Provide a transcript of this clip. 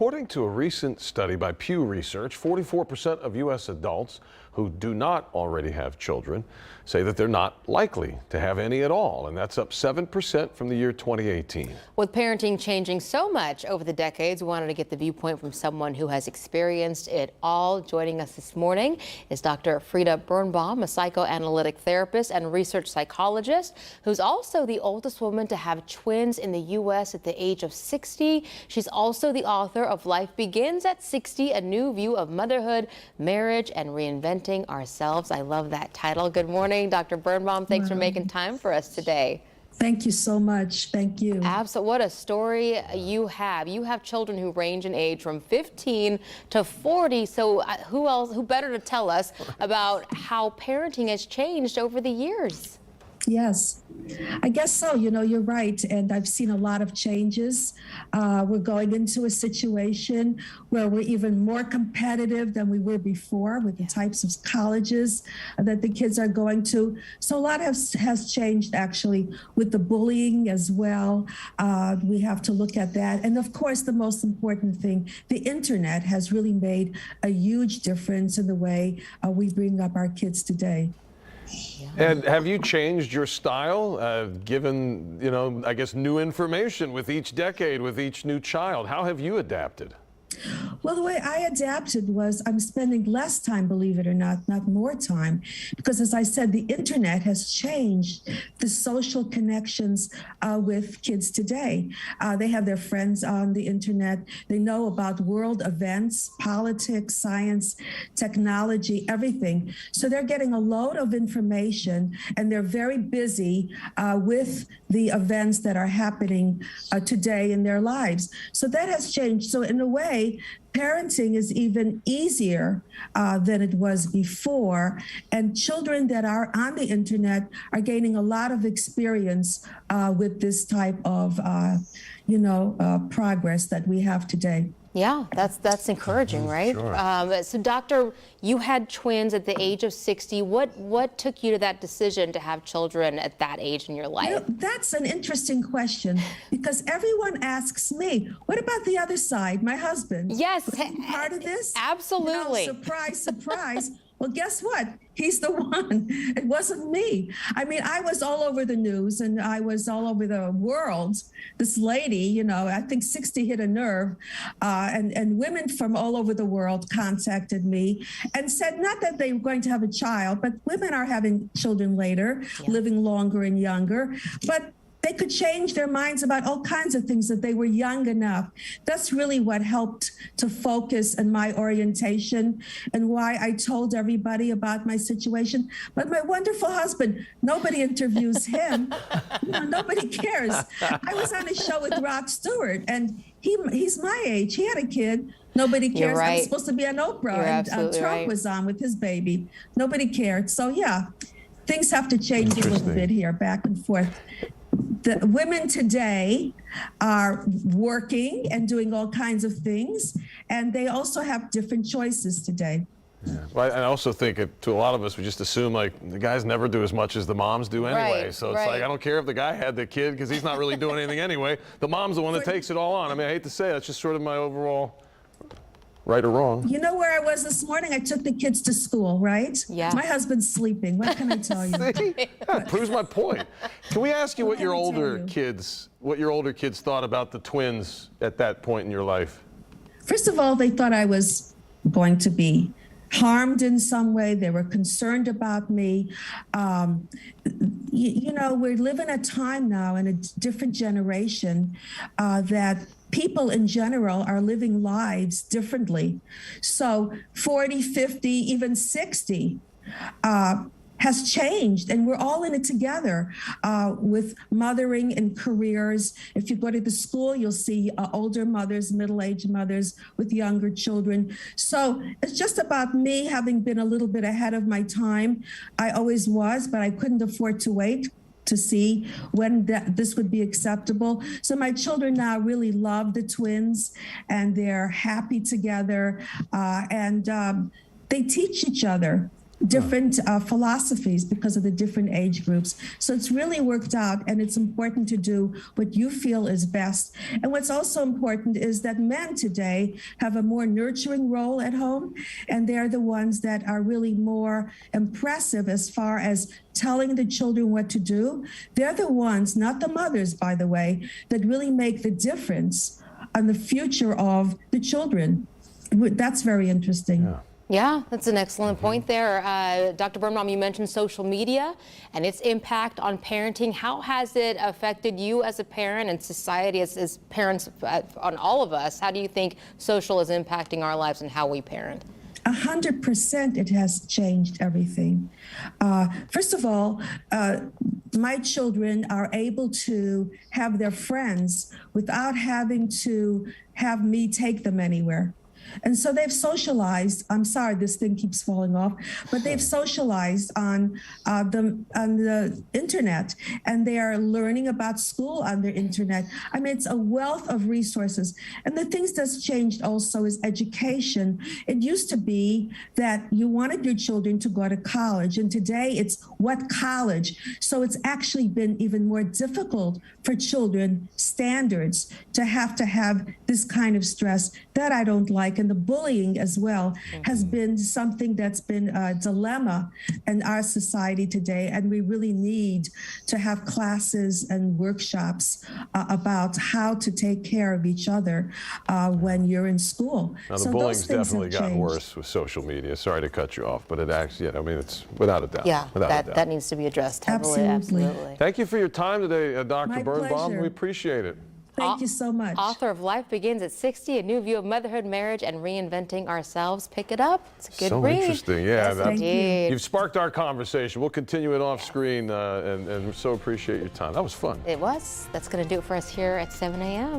According to a recent study by Pew Research, 44% of U.S. adults who do not already have children say that they're not likely to have any at all, and that's up 7% from the year 2018. With parenting changing so much over the decades, we wanted to get the viewpoint from someone who has experienced it all. Joining us this morning is Dr. Frida Birnbaum, a psychoanalytic therapist and research psychologist, who's also the oldest woman to have twins in the U.S. at the age of 60. She's also the author of Life Begins at 60, A New View of Motherhood, Marriage, and Reinventing Ourselves. I love that title. Good morning, Dr. Birnbaum. Thanks for making time for us today. Thank you so much. Thank you. Absolutely. What a story you have. You have children who range in age from 15 to 40. So who better to tell us about how parenting has changed over the years? Yes, I guess so. You know, you're right. And I've seen a lot of changes. We're going into a situation where we're even more competitive than we were before with the types of colleges that the kids are going to. So a lot has changed actually with the bullying as well. We have to look at that. And of course, the most important thing, the internet has really made a huge difference in the way we bring up our kids today. And have you changed your style, given, I guess, new information with each decade, with each new child? How have you adapted? Well, the way I adapted was I'm spending less time, believe it or not more time, because as I said, the internet has changed the social connections with kids today. They have their friends on the internet. They know about world events, politics, science, technology, everything. So they're getting a load of information and they're very busy with the events that are happening today in their lives. So that has changed. So in a way, parenting is even easier than it was before. And children that are on the internet are gaining a lot of experience with this type of, progress that we have today. Yeah, that's encouraging, right? Sure. So, Doctor, you had twins at the age of 60. What took you to that decision to have children at that age in your life? That's an interesting question because everyone asks me, what about the other side, my husband? Yes. Was he part of this? Absolutely. Surprise, surprise. Well, guess what? He's the one. It wasn't me. I mean, I was all over the news and I was all over the world. This lady, I think 60 hit a nerve. And women from all over the world contacted me and said, not that they were going to have a child, but women are having children later, living longer and younger. But they could change their minds about all kinds of things that they were young enough. That's really what helped to focus in my orientation and why I told everybody about my situation. But my wonderful husband, nobody interviews him. Nobody cares. I was on a show with Rod Stewart, and he's my age. He had a kid. Nobody cares. You're right. I'm supposed to be on Oprah, and Trump right. was on with his baby. Nobody cared. So yeah, things have to change a little bit here, back and forth. The women today are working and doing all kinds of things, and they also have different choices today. Yeah. Well, I also think to a lot of us, we just assume like the guys never do as much as the moms do anyway. Right, So it's like, I don't care if the guy had the kid because he's not really doing anything anyway. The mom's the one that takes it all on. I mean, I hate to say it, that's just sort of my overall right or wrong. You know where I was this morning? I took the kids to school, right? Yeah. My husband's sleeping. What can I tell you? See? That proves my point. Can we ask you what your older kids thought about the twins at that point in your life? First of all, they thought I was going to be harmed in some way. They were concerned about me. We live in a time now in a different generation that people in general are living lives differently. So 40, 50, even 60 has changed, and we're all in it together with mothering and careers. If you go to the school, you'll see older mothers, middle-aged mothers with younger children. So it's just about me having been a little bit ahead of my time. I always was, but I couldn't afford to wait to see when this would be acceptable. So my children now really love the twins, and they're happy together, and they teach each other different philosophies because of the different age groups. So it's really worked out, and it's important to do what you feel is best. And what's also important is that men today have a more nurturing role at home, and they're the ones that are really more impressive as far as telling the children what to do. They're the ones, not the mothers, by the way, that really make the difference on the future of the children. That's very interesting. Yeah. Yeah, that's an excellent point there. Dr. Birnbaum, you mentioned social media and its impact on parenting. How has it affected you as a parent and society as parents, on all of us? How do you think social is impacting our lives and how we parent? 100% it has changed everything. First of all, my children are able to have their friends without having to have me take them anywhere. And so they've socialized. I'm sorry, this thing keeps falling off, but they've socialized on the internet, and they are learning about school on the internet. I mean, it's a wealth of resources. And the things that's changed also is education. It used to be that you wanted your children to go to college, and today it's what college. So it's actually been even more difficult for children standards to have this kind of stress that I don't like. And the bullying as well has been something that's been a dilemma in our society today. And we really need to have classes and workshops about how to take care of each other when you're in school. Now, the So bullying's those things definitely have gotten changed. worse with social media. Sorry to cut you off, but it actually, I mean, it's without a doubt. Yeah, without a doubt. that needs to be addressed heavily. Absolutely. Absolutely. Thank you for your time today, Dr. My Birnbaum. pleasure. We appreciate it. Thank you so much. Author of Life Begins at 60, A New View of Motherhood, Marriage, and Reinventing Ourselves. Pick it up. It's a good So read. interesting. Yeah, Yes, thank you. indeed. You've sparked our conversation. We'll continue it off screen, and so appreciate your time. That was fun. It was. That's going to do it for us here at 7 a.m.